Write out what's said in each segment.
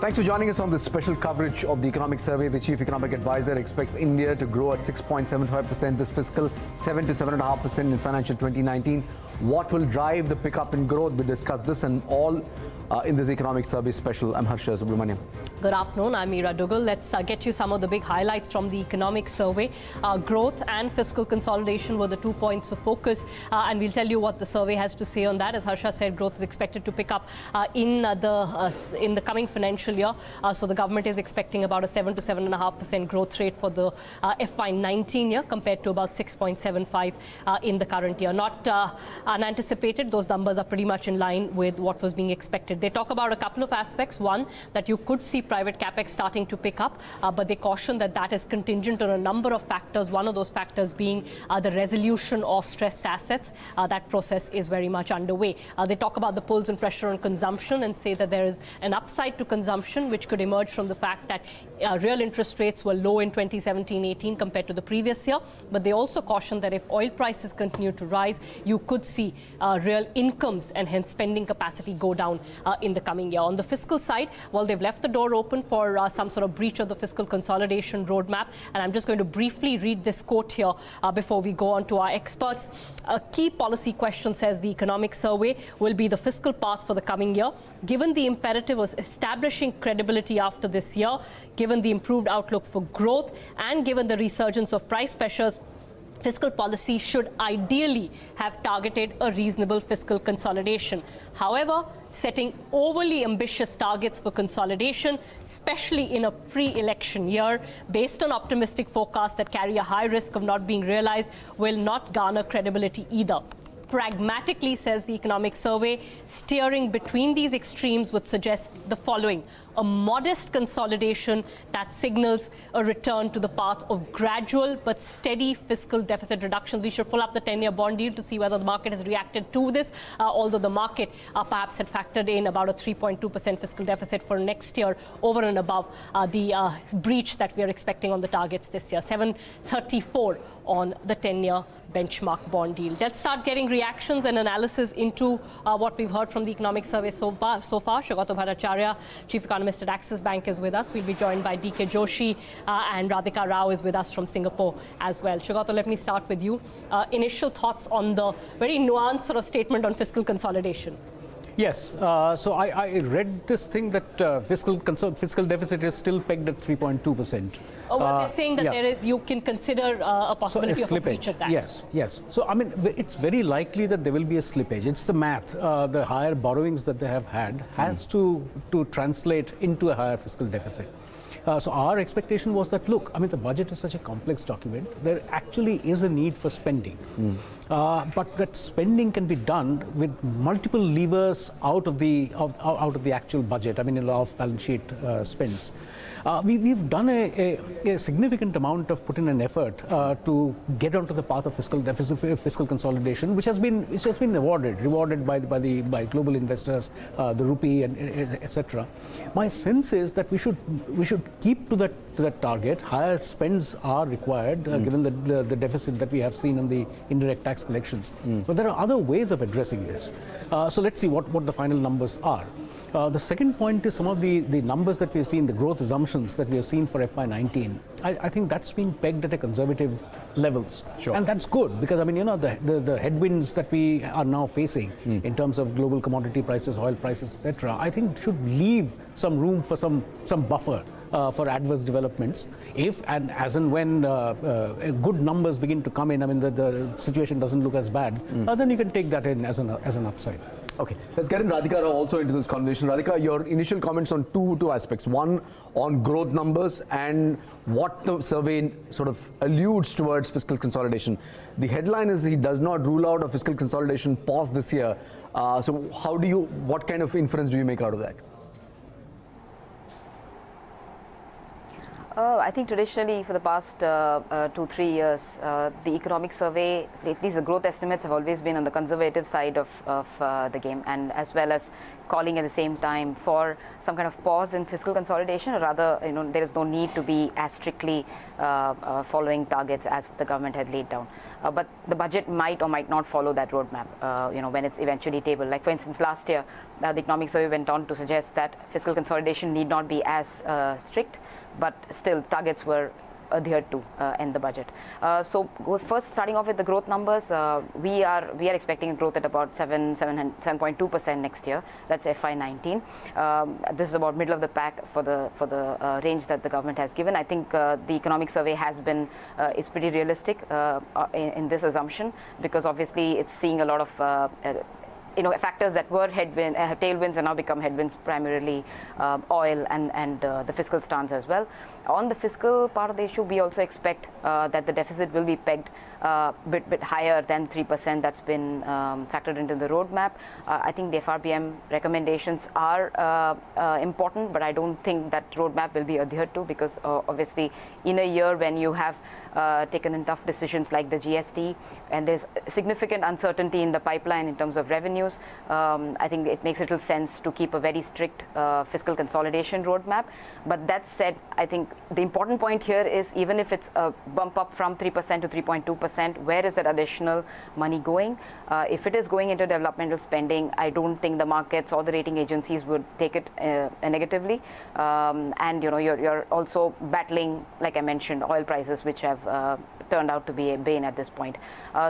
Thanks for joining us on this special coverage of the economic survey. The chief economic advisor expects India to grow at 6.75% this fiscal, 7 to 7.5% in financial 2019. What will drive the pickup in growth? We discuss this and all in this economic survey special. I'm Harsha Subramaniam. Good afternoon. I'm Meera Dugal. Let's get you some of the big highlights from the economic survey. Growth and fiscal consolidation were the 2 points of focus, and we'll tell you what the survey has to say on that. As Harsha said, growth is expected to pick up in the coming financial year. So the government is expecting about a 7 to 7.5% growth rate for the FY19 year, compared to about 6.75 in the current year. Not unanticipated. Those numbers are pretty much in line with what was being expected. They talk about a couple of aspects. One, that you could see private capex starting to pick up, but they caution that that is contingent on a number of factors, one of those factors being the resolution of stressed assets. That process is very much underway. They talk about the pulls and pressure on consumption and say that there is an upside to consumption which could emerge from the fact that real interest rates were low in 2017-18 compared to the previous year. But they also caution that if oil prices continue to rise, you could see real incomes and hence spending capacity go down in the coming year. On the fiscal side, well, they've left the door open for some sort of breach of the fiscal consolidation roadmap. And I'm just going to briefly read this quote here before we go on to our experts. A key policy question, says the economic survey, will be the fiscal path for the coming year. Given the imperative of establishing credibility after this year, given the improved outlook for growth, and given the resurgence of price pressures, fiscal policy should ideally have targeted a reasonable fiscal consolidation. However, setting overly ambitious targets for consolidation, especially in a pre-election year, based on optimistic forecasts that carry a high risk of not being realized, will not garner credibility either. Pragmatically, says the economic survey, steering between these extremes would suggest the following: a modest consolidation that signals a return to the path of gradual but steady fiscal deficit reductions. We should pull up the 10-year bond deal to see whether the market has reacted to this, although the market perhaps had factored in about a 3.2% fiscal deficit for next year, over and above the breach that we are expecting on the targets this year, 734 on the 10-year benchmark bond deal. Let's start getting reactions and analysis into what we've heard from the economic survey so far. Saugata Bhattacharya, Chief Economist at Axis Bank, is with us. We'll be joined by Joshi and Radhika Rao is with us from Singapore as well. Saugata, let me start with you. Initial thoughts on the very nuanced sort of statement on fiscal consolidation. Yes. So I read this thing that fiscal deficit is still pegged at 3.2%. Well, they're saying that you can consider a possibility of a breach of that. Yes, yes. So, I mean, it's very likely that there will be a slippage. It's the math. The higher borrowings that they have had has to translate into a higher fiscal deficit. So our expectation was that, look, I mean, the budget is such a complex document. There actually is a need for spending. But that spending can be done with multiple levers out of the actual budget. I mean, off-balance sheet spends. We've done a significant amount of put in an effort to get onto the path of fiscal deficit, fiscal consolidation, which has been rewarded by global investors, the rupee, and etc. My sense is that we should keep to that target. Higher spends are required, given the deficit that we have seen in the indirect tax collections. But there are other ways of addressing this. So let's see what the final numbers are. The second point is some of the numbers that we've seen, the growth assumptions that we have seen for FY19. I think that's been pegged at a conservative levels. Sure. And that's good because, I mean, you know, the headwinds that we are now facing in terms of global commodity prices, oil prices, etc., I think should leave some room for some buffer for adverse developments. If and as and when good numbers begin to come in, I mean, the situation doesn't look as bad, then you can take that in as an upside. Okay, let's get in Radhika also into this conversation. Radhika, your initial comments on two aspects. One, on growth numbers and what the survey sort of alludes towards fiscal consolidation. The headline is he does not rule out a fiscal consolidation pause this year. So what kind of inference do you make out of that? I think traditionally for the past 2-3 years, the economic survey, at least the growth estimates, have always been on the conservative side of the game, and as well as calling at the same time for some kind of pause in fiscal consolidation, or rather, there is no need to be as strictly following targets as the government had laid down. But the budget might or might not follow that roadmap, when it's eventually tabled. Like, for instance, last year, the Economic Survey went on to suggest that fiscal consolidation need not be as strict, but still targets were adhered to in the budget. So first, starting off with the growth numbers, we are expecting growth at about 7.2% next year. That's FY19. This is about middle of the pack for the range that the government has given. I think the Economic Survey has been is pretty realistic in this assumption, because obviously it's seeing a lot of factors that were tailwinds and now become headwinds, primarily oil and the fiscal stance as well. On the fiscal part of the issue, we also expect that the deficit will be pegged a bit higher than 3% that's been factored into the roadmap. I think the FRBM recommendations are important, but I don't think that roadmap will be adhered to, because obviously in a year when you have taken in tough decisions like the GST and there's significant uncertainty in the pipeline in terms of revenues, I think it makes little sense to keep a very strict fiscal consolidation roadmap. But that said, I think the important point here is, even if it's a bump up from 3% to 3.2%, where is that additional money going? If it is going into developmental spending, I don't think the markets or the rating agencies would take it negatively. And you're also battling, like I mentioned, oil prices, which have turned out to be a bane at this point.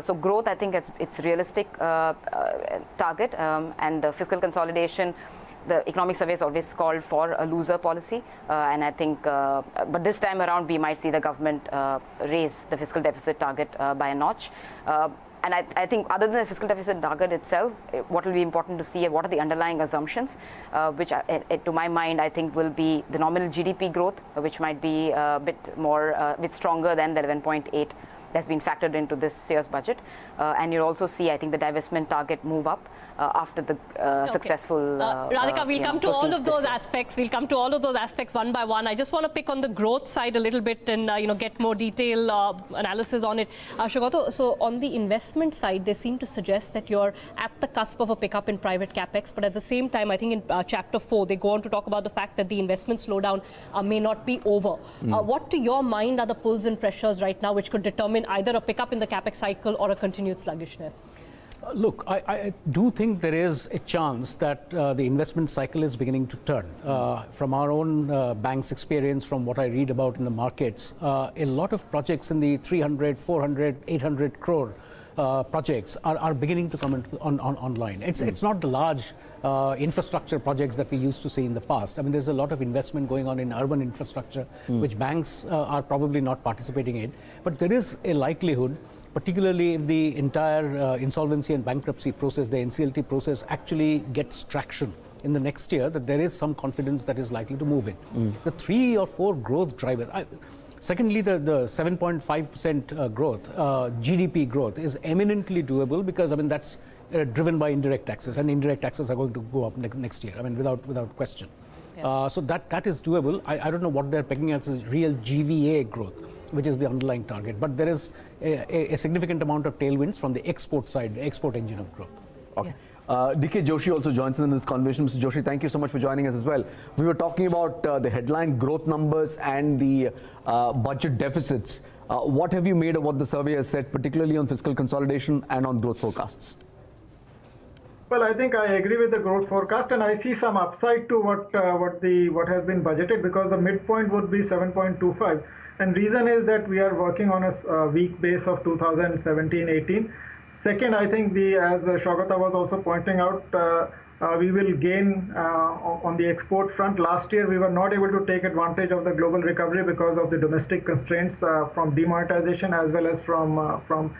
So growth, I think it's realistic target, and the fiscal consolidation, the Economic Survey has always called for a looser policy, and I think, but this time around we might see the government raise the fiscal deficit target by a notch. And I think, other than the fiscal deficit target itself, what will be important to see are what are the underlying assumptions, which to my mind, I think will be the nominal GDP growth, which might be a bit stronger than the 11.8 that's been factored into this year's budget. And you'll also see, I think, the divestment target move up after the successful Radhika, we'll come to all of those aspects. We'll come to all of those aspects one by one. I just want to pick on the growth side a little bit and get more detailed analysis on it. Saugata, so on the investment side, they seem to suggest that you're at the cusp of a pickup in private capex, but at the same time, I think in chapter 4, they go on to talk about the fact that the investment slowdown may not be over. What, to your mind, are the pulls and pressures right now which could determine either a pickup in the capex cycle or a continued sluggishness? Look, I do think there is a chance that the investment cycle is beginning to turn. From our own bank's experience, from what I read about in the markets, a lot of projects in the 300, 400, 800 crore projects are beginning to come online. It's not the large infrastructure projects that we used to see in the past. I mean, there's a lot of investment going on in urban infrastructure, which banks are probably not participating in. But there is a likelihood, particularly if the entire insolvency and bankruptcy process, the NCLT process, actually gets traction in the next year, that there is some confidence that is likely to move in. The 3 or 4 growth drivers. Secondly, the 7.5% growth, GDP growth, is eminently doable, because, I mean, that's driven by indirect taxes, and indirect taxes are going to go up next year, I mean, without question. Yeah. So that is doable. I don't know what they're pegging as real GVA growth, which is the underlying target. But there is a significant amount of tailwinds from the export side, the export engine of growth. Okay. DK Joshi also joins us in this conversation. Mr. Joshi, thank you so much for joining us as well. We were talking about the headline growth numbers and the budget deficits. What have you made of what the survey has said, particularly on fiscal consolidation and on growth forecasts? Well, I think I agree with the growth forecast, and I see some upside to what has been budgeted, because the midpoint would be 7.25. And reason is that we are working on a weak base of 2017-18. Second, I think as Saugata was also pointing out, we will gain on the export front. Last year, we were not able to take advantage of the global recovery because of the domestic constraints from demonetization as well as from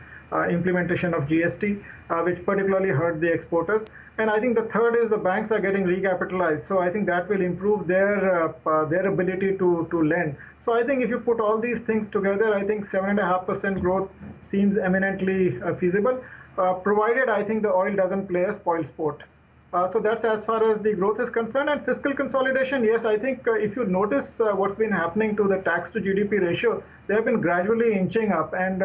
implementation of GST, which particularly hurt the exporters. And I think the third is the banks are getting recapitalized. So I think that will improve their ability to lend. So I think if you put all these things together, I think 7.5% growth seems eminently feasible, provided I think the oil doesn't play a spoil sport. So that's as far as the growth is concerned. And fiscal consolidation, yes, I think if you notice what's been happening to the tax to GDP ratio, they have been gradually inching up. And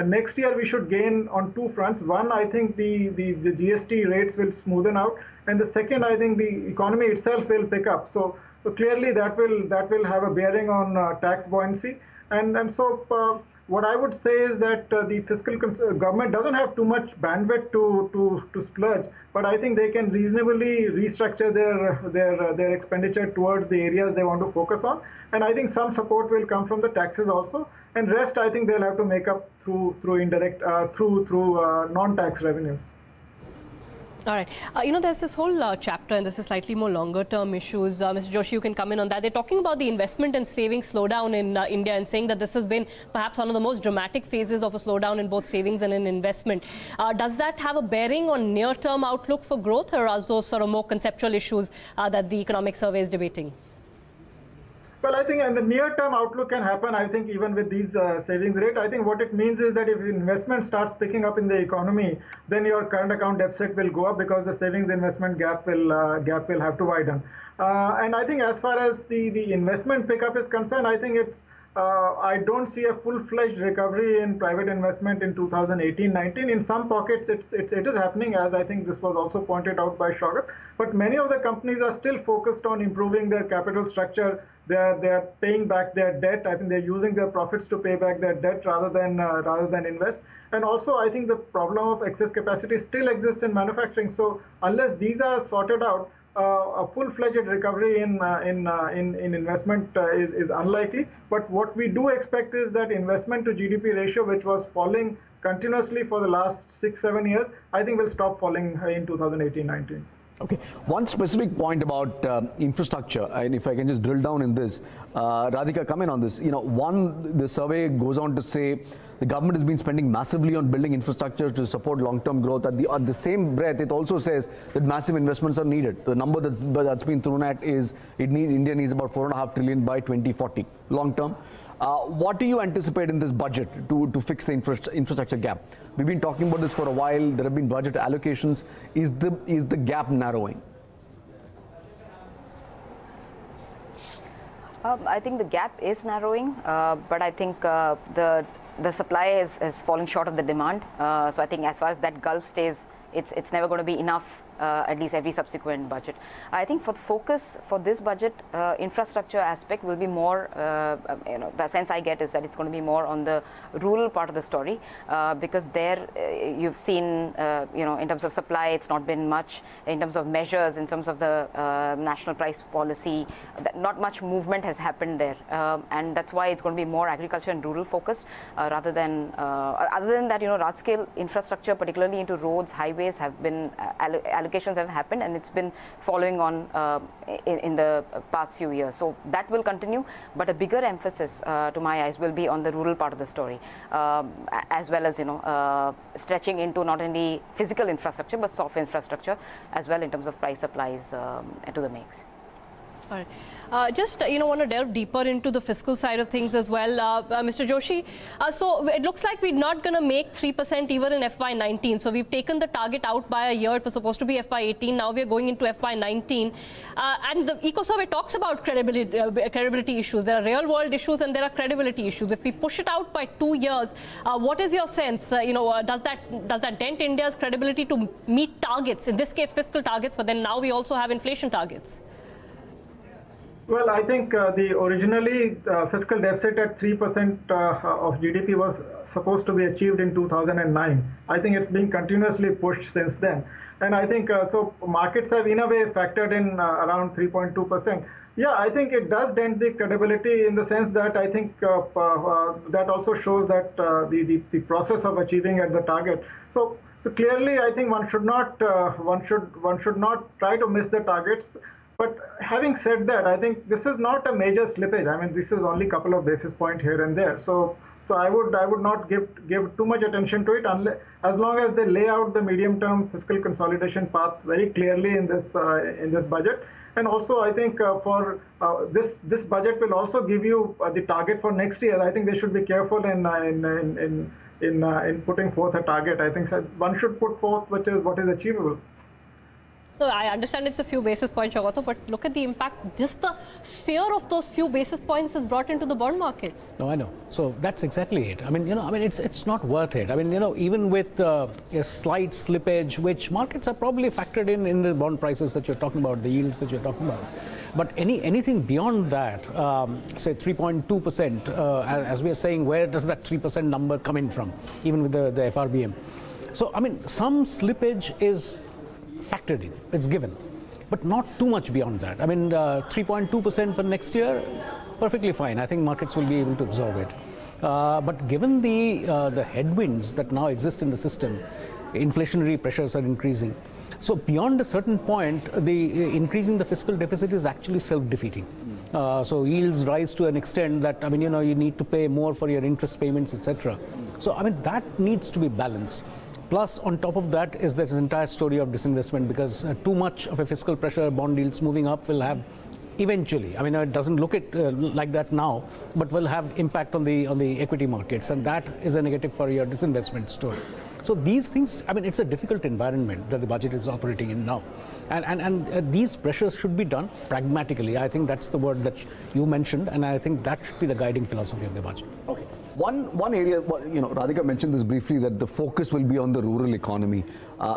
next year we should gain on two fronts. One, I think the GST rates will smoothen out, and the second, I think the economy itself will pick up. So clearly that will have a bearing on tax buoyancy. And so what I would say is that the fiscal government doesn't have too much bandwidth to splurge, but I think they can reasonably restructure their expenditure towards the areas they want to focus on. And I think some support will come from the taxes also, and rest I think they'll have to make up through indirect through non-tax revenues. All right. There's this whole chapter, and this is slightly more longer-term issues. Mr. Joshi, you can come in on that. They're talking about the investment and savings slowdown in India and saying that this has been perhaps one of the most dramatic phases of a slowdown in both savings and in investment. Does that have a bearing on near-term outlook for growth, or are those sort of more conceptual issues that the economic survey is debating? Well, I think in the near-term outlook can happen. I think even with these savings rate, I think what it means is that if investment starts picking up in the economy, then your current account deficit will go up because the savings investment gap will have to widen. And I think as far as the investment pickup is concerned, I think it's I don't see a full-fledged recovery in private investment in 2018-19. In some pockets, it is happening, as I think this was also pointed out by Saugata. But many of the companies are still focused on improving their capital structure. They're paying back their debt. I think they're using their profits to pay back their debt rather than invest. And also, I think the problem of excess capacity still exists in manufacturing. So unless these are sorted out, a full-fledged recovery in investment is unlikely. But what we do expect is that investment to GDP ratio, which was falling continuously for the last 6-7 years, I think will stop falling in 2018-19. Okay, one specific point about infrastructure, and if I can just drill down in this, Radhika, come in on this. The survey goes on to say the government has been spending massively on building infrastructure to support long-term growth. At the same breath, it also says that massive investments are needed. The number that's been thrown at is India needs about $4.5 trillion by 2040, long-term. What do you anticipate in this budget to fix the infrastructure gap? We've been talking about this for a while. There have been budget allocations. Is the gap narrowing? I think the gap is narrowing, but I think the supply is falling short of the demand. So I think as far as that gulf stays, it's never going to be enough. At least every subsequent budget. I think for the focus for this budget, infrastructure aspect will be more, the sense I get is that it's going to be more on the rural part of the story, because there you've seen, in terms of supply, it's not been much. In terms of measures, in terms of the national price policy, not much movement has happened there. And that's why it's going to be more agriculture and rural focused, rather than, other than that, large scale infrastructure, particularly into roads, highways, have been allocations have happened, and it's been following on in the past few years. So that will continue, but a bigger emphasis, to my eyes, will be on the rural part of the story, as well as stretching into not only physical infrastructure but soft infrastructure as well in terms of price supplies to the mix. All right. Just want to delve deeper into the fiscal side of things as well, Mr. Joshi. So it looks like we're not going to make 3% even in FY19. So we've taken the target out by a year. It was supposed to be FY18. Now we're going into FY19, and the eco survey talks about credibility issues. There are real world issues and there are credibility issues. If we push it out by 2 years, what is your sense? Does that dent India's credibility to meet targets? In this case, fiscal targets, but then now we also have inflation targets. Well, I think the originally fiscal deficit at 3% of GDP was supposed to be achieved in 2009. I think it's been continuously pushed since then. And I think so markets have in a way factored in around 3.2%. Yeah, I think it does dent the credibility in the sense that I think that also shows that the process of achieving at the target. So clearly, I think one should not try to miss the targets. But having said that, I think this is not a major slippage. I mean, this is only a couple of basis points here and there. So I would not give too much attention to it unless, as long as they lay out the medium-term fiscal consolidation path very clearly in this budget. And also, I think for this budget will also give you the target for next year. I think they should be careful in putting forth a target. I think one should put forth what is achievable. No, I understand it's a few basis points, Saugata, but look at the impact. Just the fear of those few basis points is brought into the bond markets. No, I know. So that's exactly it. I mean, it's not worth it. I mean, even with a slight slippage, which markets are probably factored in the bond prices that you're talking about, the yields that you're talking about. But anything beyond that, say 3.2%, as we are saying, where does that 3% number come in from, even with the FRBM? So, I mean, some slippage is factored in, it's given, but not too much beyond that. I mean, 3.2% for next year, perfectly fine. I think markets will be able to absorb it. But given the headwinds that now exist in the system, inflationary pressures are increasing. So beyond a certain point, increasing the fiscal deficit is actually self-defeating. So yields rise to an extent that, I mean, you need to pay more for your interest payments, etc. So, I mean, that needs to be balanced. Plus, on top of that is this entire story of disinvestment, because too much of a fiscal pressure, bond yields moving up will have eventually, I mean, it doesn't look like that now, but will have impact on the equity markets, and that is a negative for your disinvestment story. So these things, I mean, it's a difficult environment that the budget is operating in now. And these pressures should be done pragmatically. I think that's the word that you mentioned, and I think that should be the guiding philosophy of the budget. Okay. One area, Radhika mentioned this briefly, that the focus will be on the rural economy.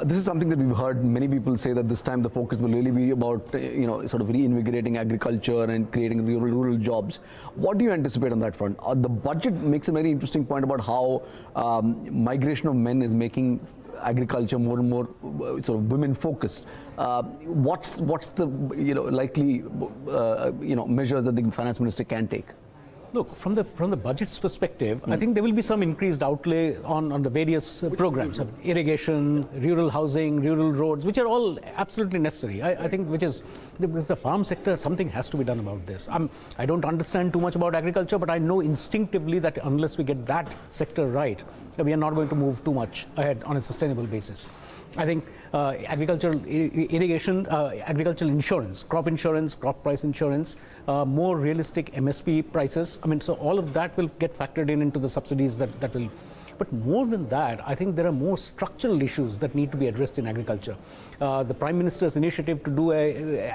This is something that we've heard many people say, that this time the focus will really be about, sort of reinvigorating agriculture and creating rural jobs. What do you anticipate on that front? The budget makes a very interesting point about how migration of men is making agriculture more and more sort of women focused. What's the likely measures that the finance minister can take? Look, from the budget's perspective, I think there will be some increased outlay on the various programs, irrigation, rural housing, rural roads, which are all absolutely necessary. I think because the farm sector, something has to be done about this. I don't understand too much about agriculture, but I know instinctively that unless we get that sector right, we are not going to move too much ahead on a sustainable basis. I think agricultural irrigation, agricultural insurance, crop price insurance, more realistic MSP prices. I mean, so all of that will get factored into the subsidies that will. But more than that, I think there are more structural issues that need to be addressed in agriculture. The Prime Minister's initiative to do a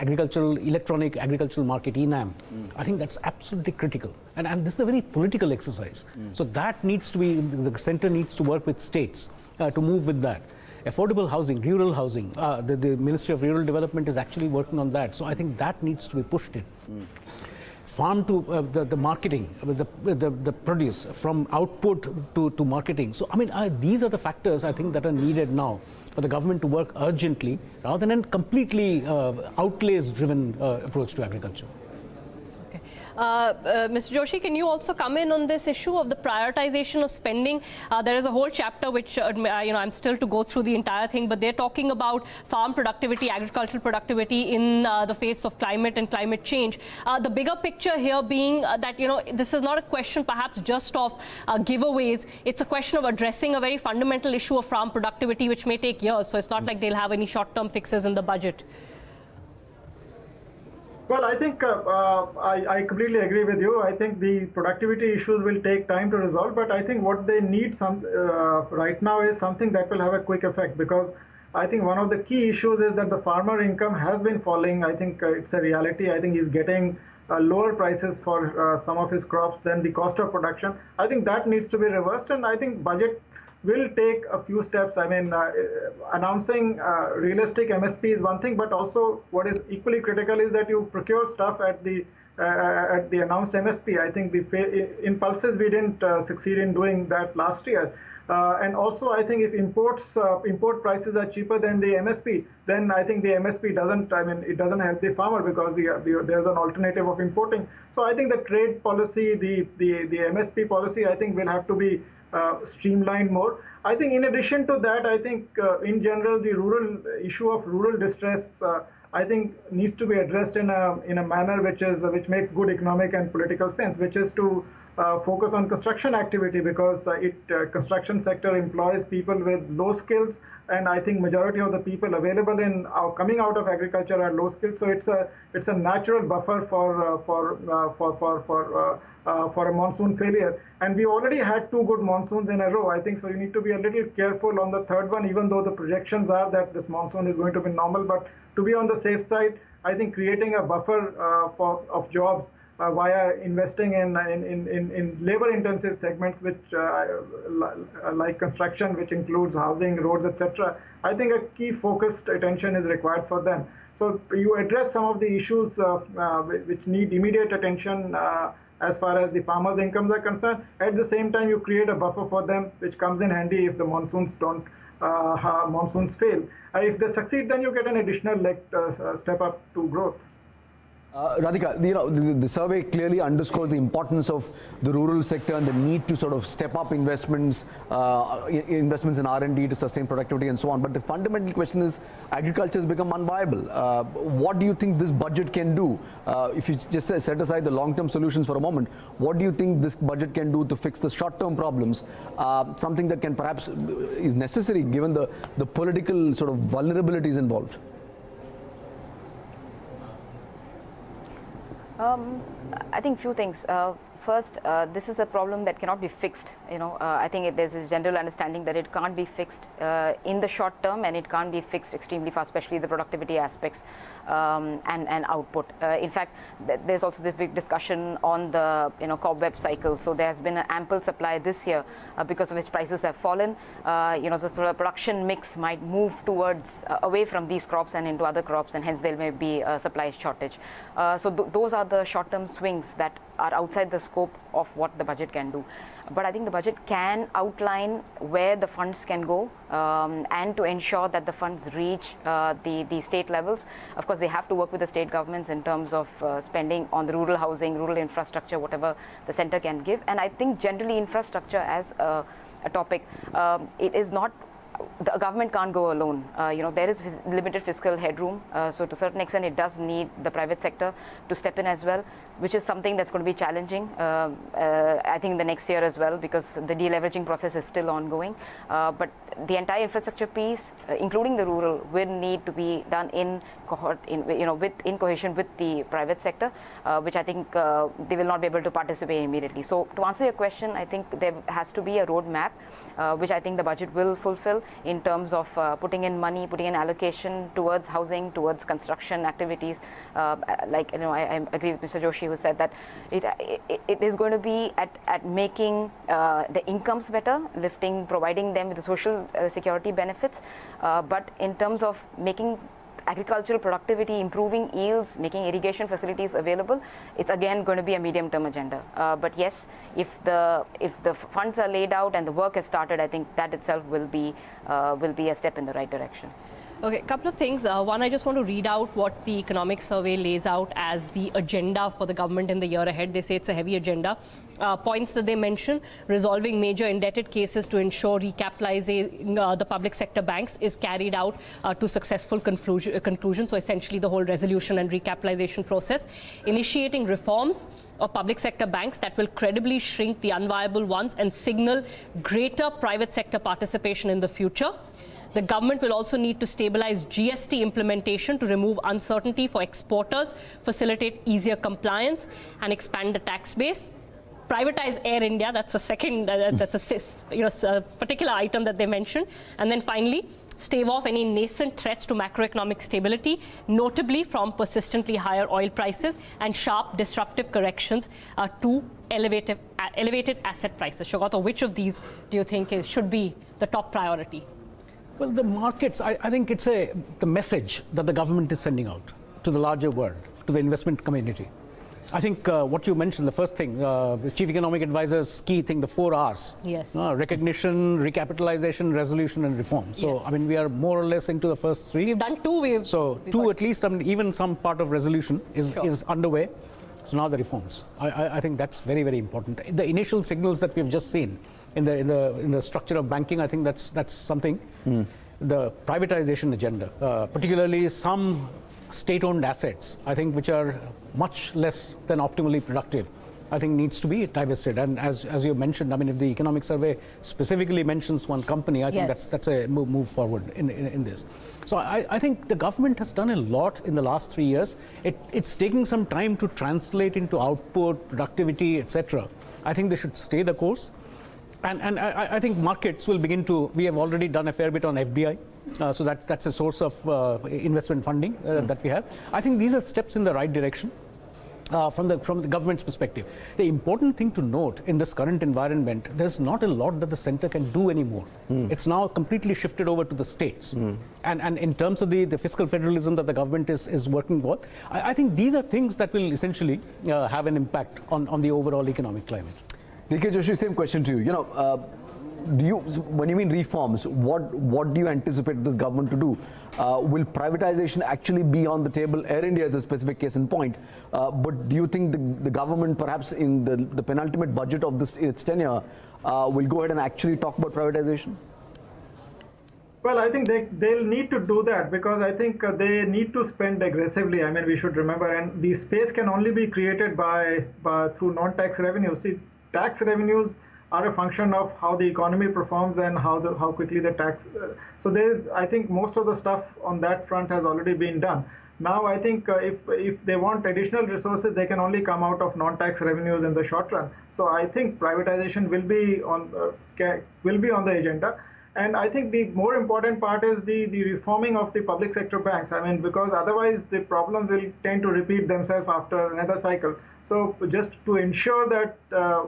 electronic agricultural market, ENAM, I think that's absolutely critical. And this is a very political exercise. So that needs to be, the center needs to work with states to move with that. Affordable housing, rural housing, the Ministry of Rural Development is actually working on that. So I think that needs to be pushed in. Farm to the marketing, the produce, from output to marketing. So, I mean, these are the factors I think that are needed now for the government to work urgently rather than a completely outlays-driven approach to agriculture. Mr. Joshi, can you also come in on this issue of the prioritization of spending? There is a whole chapter which, I'm still to go through the entire thing, but they're talking about farm productivity, agricultural productivity in the face of climate and climate change. The bigger picture here being that, this is not a question perhaps just of giveaways. It's a question of addressing a very fundamental issue of farm productivity, which may take years. So it's not like they'll have any short-term fixes in the budget. Well, I think I completely agree with you. I think the productivity issues will take time to resolve, but I think what they need right now is something that will have a quick effect, because I think one of the key issues is that the farmer income has been falling. I think it's a reality. I think he's getting lower prices for some of his crops than the cost of production. I think that needs to be reversed, and I think budget will take a few steps. I mean, announcing realistic MSP is one thing, but also what is equally critical is that you procure stuff at the announced MSP. I think in pulses we didn't succeed in doing that last year. And also, I think if import prices are cheaper than the MSP, then I think the MSP doesn't help the farmer, because there's an alternative of importing. So I think the trade policy, the MSP policy, I think will have to be streamlined more. I think in addition to that, I think in general the issue of rural distress, I think needs to be addressed in a manner which makes good economic and political sense, which is to focus on construction activity because construction sector employs people with low skills, and I think majority of the people available in coming out of agriculture are low skills. So it's a natural buffer for a monsoon failure. And we already had 2 good monsoons in a row. I think so. You need to be a little careful on the third one, even though the projections are that this monsoon is going to be normal. But to be on the safe side, I think creating a buffer of jobs via investing in labor-intensive segments, which like construction, which includes housing, roads, etc. I think a key focused attention is required for them. So you address some of the issues which need immediate attention as far as the farmers' incomes are concerned. At the same time, you create a buffer for them, which comes in handy if the monsoons fail. If they succeed, then you get an additional step up to growth. Radhika, the survey clearly underscores the importance of the rural sector and the need to sort of step up investments in R&D to sustain productivity and so on. But the fundamental question is, agriculture has become unviable. What do you think this budget can do? If you just set aside the long-term solutions for a moment, what do you think this budget can do to fix the short-term problems? Something that can perhaps is necessary given the political sort of vulnerabilities involved. I think few things. First, this is a problem that cannot be fixed. I think there's a general understanding that it can't be fixed in the short term, and it can't be fixed extremely fast, especially the productivity aspects and output. In fact, there's also this big discussion on the cobweb cycle. So there has been an ample supply this year, because of which prices have fallen. So the production mix might move towards away from these crops and into other crops, and hence there may be a supply shortage. So those are the short-term swings that are outside the scope of what the budget can do. But I think the budget can outline where the funds can go, and to ensure that the funds reach the state levels. Of course, they have to work with the state governments in terms of spending on the rural housing, rural infrastructure, whatever the center can give. And I think generally infrastructure as a topic, it is not, the government can't go alone. There is limited fiscal headroom, so to a certain extent it does need the private sector to step in as well, which is something that's going to be challenging, I think, in the next year as well, because the deleveraging process is still ongoing. But the entire infrastructure piece, including the rural, will need to be done in cohesion with the private sector, which I think they will not be able to participate immediately. So to answer your question, I think there has to be a roadmap, which I think the budget will fulfill in terms of putting in money, putting in allocation towards housing, towards construction activities. I agree with Mr. Joshi, who said that it is going to be at making the incomes better, providing them with the social security benefits, but in terms of making agricultural productivity, improving yields, making irrigation facilities available, it's again going to be a medium-term agenda. But yes, if the funds are laid out and the work has started, I think that itself will be a step in the right direction. Okay, a couple of things. One, I just want to read out what the economic survey lays out as the agenda for the government in the year ahead. They say it's a heavy agenda. Points that they mention: resolving major indebted cases to ensure recapitalizing the public sector banks is carried out to successful conclusion. So essentially the whole resolution and recapitalization process. Initiating reforms of public sector banks that will credibly shrink the unviable ones and signal greater private sector participation in the future. The government will also need to stabilize GST implementation to remove uncertainty for exporters, facilitate easier compliance, and expand the tax base. Privatize Air India, that's a second, a particular item that they mentioned. And then finally, stave off any nascent threats to macroeconomic stability, notably from persistently higher oil prices and sharp disruptive corrections to elevated asset prices. Saugata, which of these do you think should be the top priority? Well, the markets, I think it's the message that the government is sending out to the larger world, to the investment community. I think what you mentioned, the first thing, the Chief Economic Advisor's key thing, the 4 R's. Yes. Recognition, recapitalization, resolution, and reform. So, yes. I mean, we are more or less into the first 3. We've done 2. So, 2 at least, I mean, even some part of resolution is underway. So now the reforms. I think that's very, very important. The initial signals that we've just seen in the structure of banking, I think that's something. The privatization agenda, particularly some state-owned assets, I think, which are much less than optimally productive. I think needs to be divested. And as you mentioned, I mean, if the economic survey specifically mentions one company, I think that's a move forward in this. So I think the government has done a lot in the last 3 years. It's taking some time to translate into output, productivity, etc. I think they should stay the course. And I think markets will begin to, we have already done a fair bit on FDI. So that's a source of investment funding that we have. I think these are steps in the right direction. From the government's perspective. The important thing to note in this current environment, there's not a lot that the center can do anymore. It's now completely shifted over to the states. And in terms of the fiscal federalism that the government is working for, I think these are things that will essentially have an impact on the overall economic climate. DK Joshi, same question to you. When you mean reforms, what do you anticipate this government to do? Will privatization actually be on the table? Air India is a specific case in point. But do you think the government, perhaps in the penultimate budget of its tenure, will go ahead and actually talk about privatization? Well, I think they'll need to do that because I think they need to spend aggressively. I mean, we should remember, and the space can only be created by through non-tax revenues. See, tax revenues are a function of how the economy performs and how quickly the tax. So I think most of the stuff on that front has already been done. Now I think if they want additional resources, they can only come out of non-tax revenues in the short run. So I think privatization will be on the agenda. And I think the more important part is the reforming of the public sector banks. I mean, because otherwise the problems will tend to repeat themselves after another cycle. So just to ensure that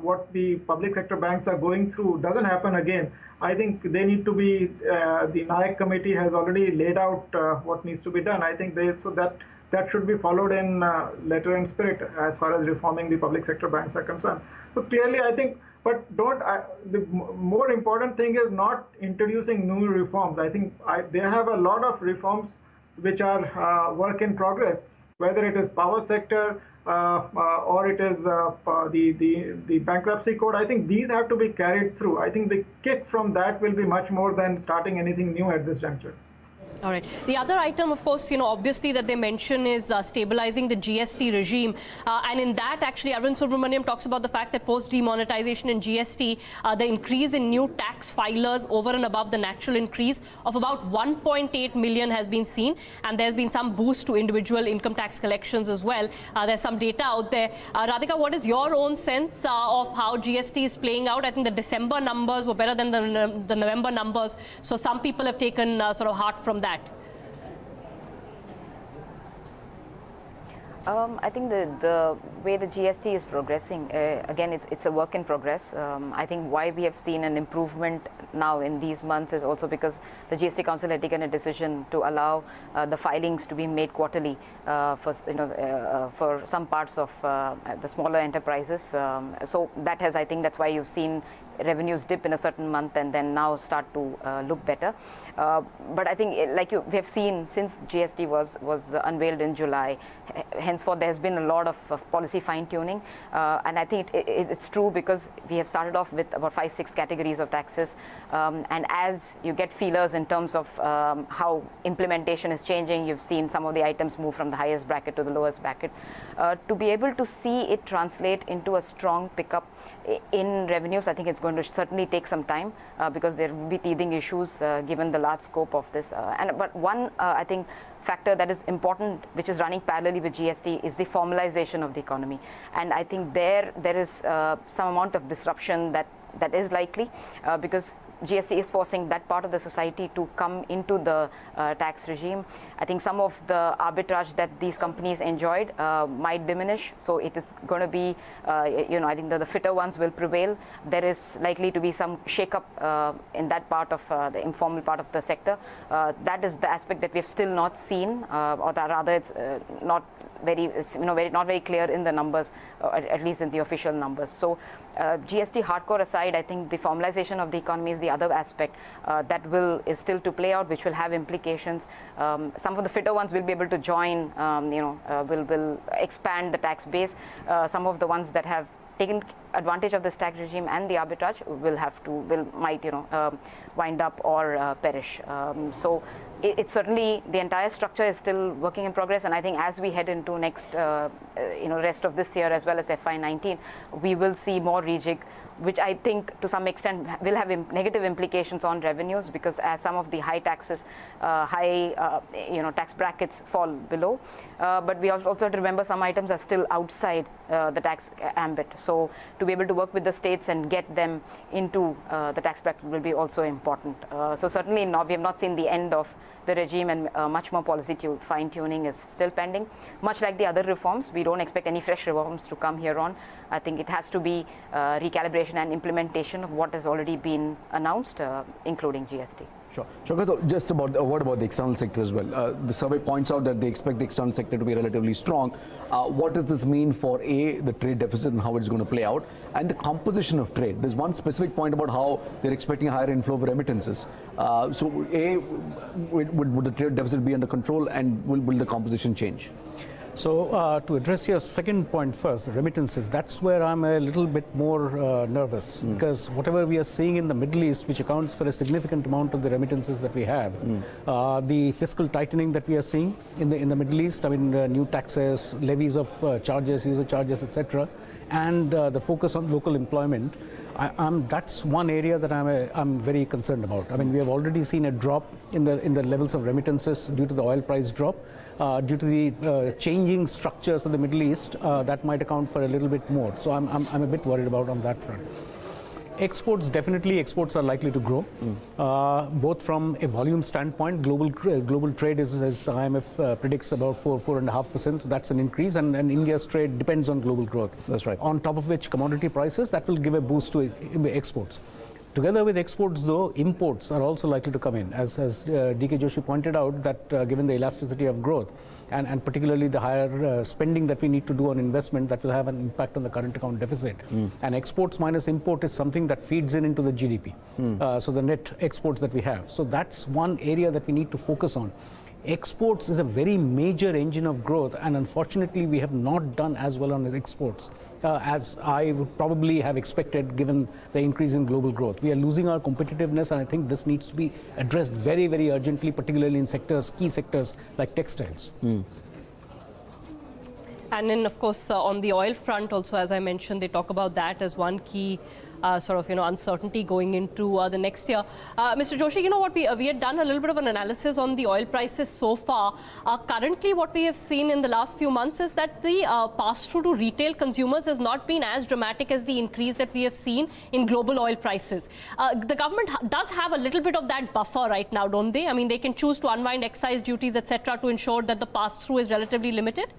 what the public sector banks are going through doesn't happen again, I think they need to be, the Nayak committee has already laid out what needs to be done. I think that should be followed in letter and spirit as far as reforming the public sector banks are concerned. So clearly I think, but the more important thing is not introducing new reforms. I think they have a lot of reforms which are work in progress, whether it is power sector, or it is the bankruptcy code. I think these have to be carried through. I think the kick from that will be much more than starting anything new at this juncture. All right. The other item, of course, obviously that they mention is stabilizing the GST regime. And in that, actually, Arvind Subramaniam talks about the fact that post-demonetization in GST, the increase in new tax filers over and above the natural increase of about 1.8 million has been seen. And there's been some boost to individual income tax collections as well. There's some data out there. Radhika, what is your own sense of how GST is playing out? I think the December numbers were better than the November numbers. So some people have taken sort of heart from that. I think the way the GST is progressing, again, it's a work in progress. I think why we have seen an improvement now in these months is also because the GST Council had taken a decision to allow the filings to be made quarterly for some parts of the smaller enterprises. So that has, I think that's why you've seen revenues dip in a certain month and then now start to look better. But I think, we have seen since GST was unveiled in July, henceforth there has been a lot of policy fine-tuning. And I think it's true because we have started off with about 5-6 categories of taxes. And as you get feelers in terms of how implementation is changing, you've seen some of the items move from the highest bracket to the lowest bracket. To be able to see it translate into a strong pickup in revenues, I think it's going to certainly take some time because there will be teething issues given the large scope of this. But one, I think, factor that is important, which is running parallelly with GST, is the formalization of the economy. And I think there is some amount of disruption that is likely because GST is forcing that part of the society to come into the tax regime. I think some of the arbitrage that these companies enjoyed might diminish. So it is going to be, I think the fitter ones will prevail. There is likely to be some shake-up in that part of the informal part of the sector. That is the aspect that we have still not seen, or rather it's not very clear in the numbers, at least in the official numbers. So GST hardcore aside, I think the formalization of the economy is the other aspect that is still to play out, which will have implications. Some of the fitter ones will be able to join, will expand the tax base. Some of the ones that have taken advantage of this tax regime and the arbitrage might wind up or perish. So it's certainly the entire structure is still working in progress, and I think as we head into next, rest of this year as well as FY19, we will see more rejig, which I think to some extent will have negative implications on revenues, because as some of the high taxes, tax brackets fall below. But we also have to remember some items are still outside the tax ambit. So to be able to work with the states and get them into the tax bracket will be also important. So certainly we have not seen the end of the regime, and much more policy fine-tuning is still pending. Much like the other reforms, we don't expect any fresh reforms to come here on. I think it has to be recalibration and implementation of what has already been announced, including GST. Sure. Saugata, just a word about the external sector as well. The survey points out that they expect the external sector to be relatively strong. What does this mean for the trade deficit and how it's going to play out, and the composition of trade? There's one specific point about how they're expecting a higher inflow of remittances. So would the trade deficit be under control, and will the composition change? So to address your second point first, remittances, that's where I'm a little bit more nervous, because whatever we are seeing in the Middle East, which accounts for a significant amount of the remittances that we have, the fiscal tightening that we are seeing in the Middle East, I mean, new taxes, levies of charges, user charges, etc., and the focus on local employment, that's one area that I'm very concerned about. I mean, we have already seen a drop in the levels of remittances due to the oil price drop. Due to the changing structures of the Middle East, that might account for a little bit more. So I'm a bit worried about on that front. Exports are likely to grow, both from a volume standpoint. Global trade is, as the IMF predicts, about 4.5%. So that's an increase, and India's trade depends on global growth. That's right. On top of which, commodity prices, that will give a boost to exports. Together with exports, though, imports are also likely to come in, as DK Joshi pointed out, that given the elasticity of growth and particularly the higher spending that we need to do on investment, that will have an impact on the current account deficit. And exports minus import is something that feeds into the GDP, so the net exports that we have. So that's one area that we need to focus on. Exports is a very major engine of growth, and unfortunately we have not done as well on exports as I would probably have expected given the increase in global growth. We are losing our competitiveness, and I think this needs to be addressed very, very urgently, particularly in key sectors like textiles. And then, of course, on the oil front also, as I mentioned, they talk about that as one key uncertainty going into the next year. Mr. Joshi, you know what, we had done a little bit of an analysis on the oil prices so far. Currently, what we have seen in the last few months is that the pass-through to retail consumers has not been as dramatic as the increase that we have seen in global oil prices. The government does have a little bit of that buffer right now, don't they? I mean, they can choose to unwind excise duties, etc., to ensure that the pass-through is relatively limited.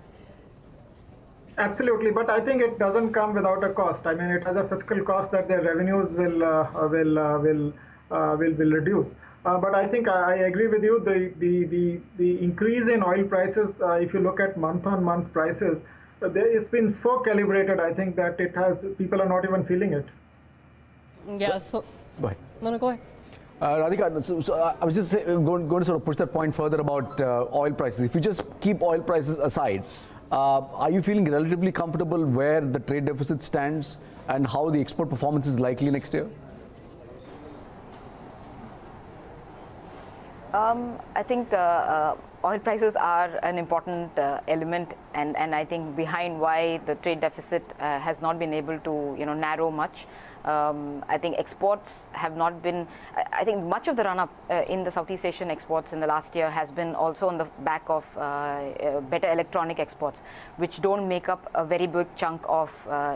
Absolutely, but I think it doesn't come without a cost. I mean, it has a fiscal cost that their revenues will reduce. But I think I agree with you. The increase in oil prices, if you look at month-on-month prices, it's been so calibrated. I think that people are not even feeling it. Yeah. So go ahead. No, go ahead. Radhika, so I was just going to sort of push that point further about oil prices. If you just keep oil prices aside, are you feeling relatively comfortable where the trade deficit stands and how the export performance is likely next year? I think oil prices are an important element, and I think behind why the trade deficit has not been able to narrow much. I think exports have not been, I think much of the run-up in the Southeast Asian exports in the last year has been also on the back of better electronic exports, which don't make up a very big chunk of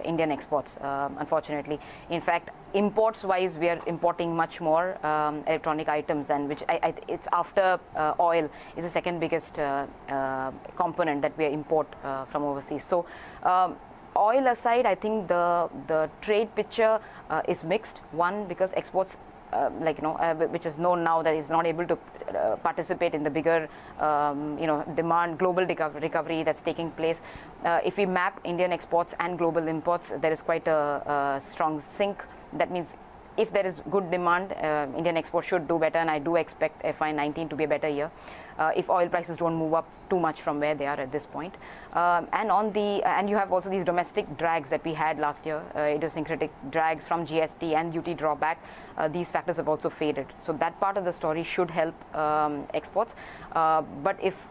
Indian exports, unfortunately. In fact, imports-wise, we are importing much more electronic items, and which it's after oil is the second biggest component that we import from overseas. So oil aside, I think the trade picture is mixed. One, because exports, which is known now that is not able to participate in the bigger, demand, global recovery that's taking place. If we map Indian exports and global imports, there is quite a strong sync. That means if there is good demand, Indian exports should do better, and I do expect FY19 to be a better year if oil prices don't move up too much from where they are at this point. And you have also these domestic drags that we had last year, idiosyncratic drags from GST and duty drawback. These factors have also faded. So that part of the story should help exports. But if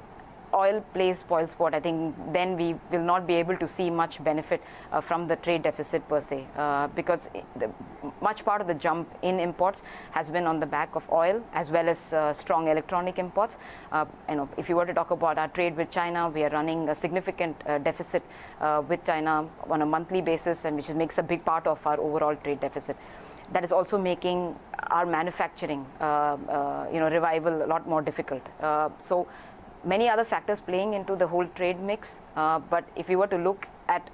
oil plays spoilsport, I think then we will not be able to see much benefit from the trade deficit per se, because much part of the jump in imports has been on the back of oil as well as strong electronic imports. If you were to talk about our trade with China, we are running a significant deficit with China on a monthly basis, and which makes a big part of our overall trade deficit. That is also making our manufacturing revival a lot more difficult. So many other factors playing into the whole trade mix, but if you were to look at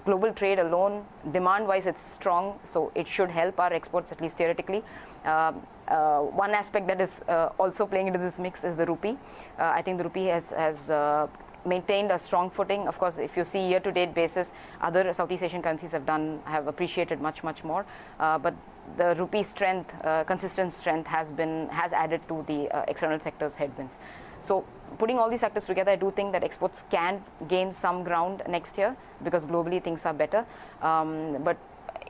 global trade alone, demand-wise it's strong, so it should help our exports, at least theoretically. One aspect that is also playing into this mix is the rupee. I think the rupee has maintained a strong footing. Of course, if you see year-to-date basis, other Southeast Asian currencies have appreciated much more, but the rupee strength, consistent strength, has added to the external sector's headwinds. So putting all these factors together, I do think that exports can gain some ground next year because globally things are better. But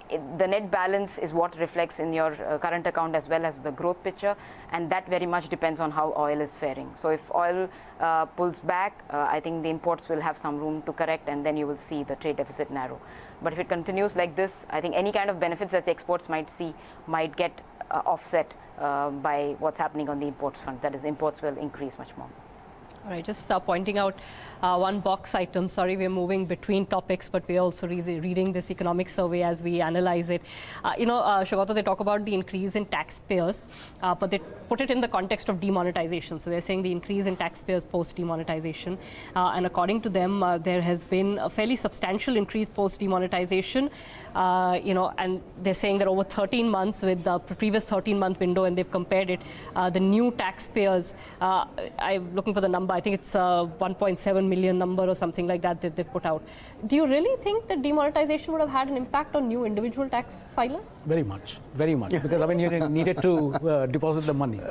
the net balance is what reflects in your current account as well as the growth picture, and that very much depends on how oil is faring. So if oil pulls back, I think the imports will have some room to correct, and then you will see the trade deficit narrow. But if it continues like this, I think any kind of benefits that the exports might see might get offset by what's happening on the imports front. That is, imports will increase much more. All right, just pointing out one box item. Sorry, we're moving between topics, but we're also reading this economic survey as we analyze it. Saugata, they talk about the increase in taxpayers, but they put it in the context of demonetization. So they're saying the increase in taxpayers post-demonetization. And according to them, there has been a fairly substantial increase post-demonetization. And they're saying that over 13 months with the previous 13-month window, and they've compared it, the new taxpayers, I'm looking for the number, I think it's a 1.7 million number or something like that they've put out. Do you really think that demonetization would have had an impact on new individual tax filers? Very much, because I mean you needed to deposit the money.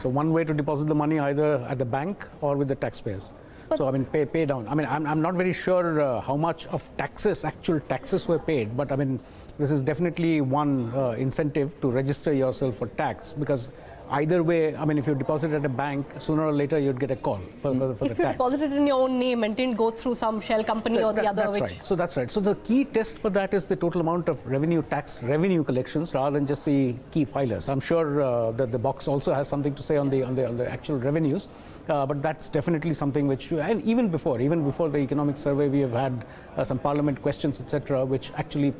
So one way to deposit the money either at the bank or with the taxpayers. So I mean pay down. I mean I'm not very sure how much of actual taxes were paid, but I mean this is definitely one incentive to register yourself for tax, because either way, I mean, if you deposit at a bank, sooner or later you'd get a call for the tax. If you deposited in your own name and didn't go through some shell company or the other. That's right. So that's right. So the key test for that is the total amount of revenue collections rather than just the key filers. I'm sure that the box also has something to say on the actual revenues, but that's definitely something which, and even before the economic survey, we have had some parliament questions, etc., which actually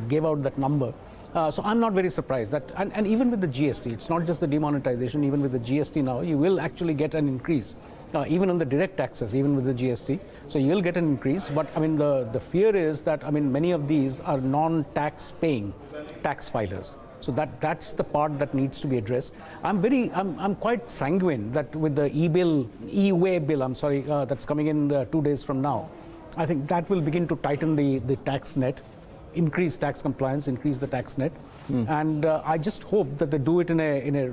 gave out that number. So I'm not very surprised that, and even with the GST, it's not just the demonetization, even with the GST now, you will actually get an increase, even on the direct taxes, even with the GST. So you will get an increase, but I mean, the fear is that, I mean, many of these are non-tax paying tax filers. So that's the part that needs to be addressed. I'm quite sanguine that with the e-way bill, that's coming in 2 days from now, I think that will begin to tighten the tax net, increase tax compliance, increase the tax net, and I just hope that they do it in a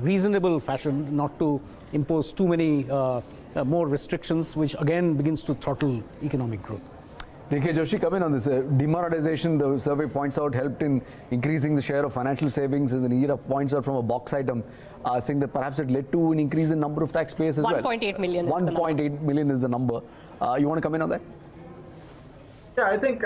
reasonable fashion, not to impose too many more restrictions, which again begins to throttle economic growth. Keki, Joshi, come in on this. Demonetization, the survey points out, helped in increasing the share of financial savings, as Neera points out from a box item, saying that perhaps it led to an increase in number of taxpayers as well. 1.8 million is the number. 1.8 million is the number. You want to come in on that? Yeah, I think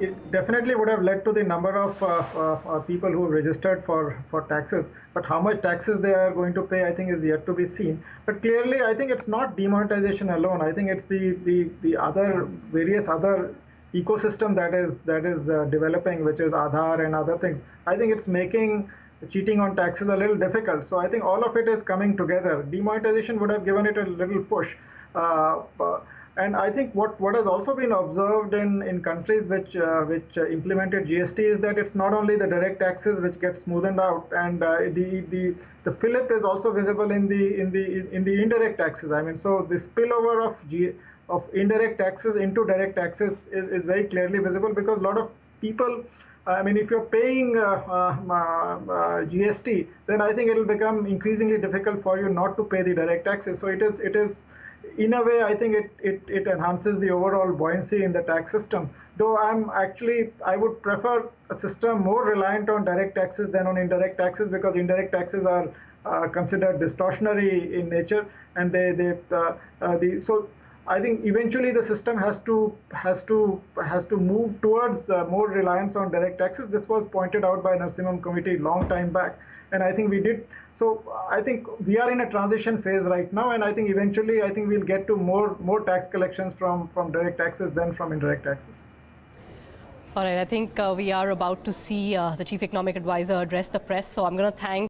it definitely would have led to the number of people who registered for taxes. But how much taxes they are going to pay, I think, is yet to be seen. But clearly, I think it's not demonetization alone. I think it's the other various other ecosystem that is developing, which is Aadhaar and other things. I think it's making cheating on taxes a little difficult. So I think all of it is coming together. Demonetization would have given it a little push. And I think what has also been observed in countries which implemented GST is that it's not only the direct taxes which get smoothened out, and the fillip is also visible in the indirect taxes. I mean, so the spillover of indirect taxes into direct taxes is very clearly visible, because a lot of people I mean, if you're paying GST, then I think it will become increasingly difficult for you not to pay the direct taxes. So it is in a way, I think it enhances the overall buoyancy in the tax system. Though I would prefer a system more reliant on direct taxes than on indirect taxes, because indirect taxes are considered distortionary in nature, and so I think eventually the system has to move towards more reliance on direct taxes. This was pointed out by Narasimhan Committee long time back, and I think we did. So I think we are in a transition phase right now, and I think eventually we'll get to more tax collections from direct taxes than from indirect taxes. All right, I think we are about to see the Chief Economic Advisor address the press, so I'm going to thank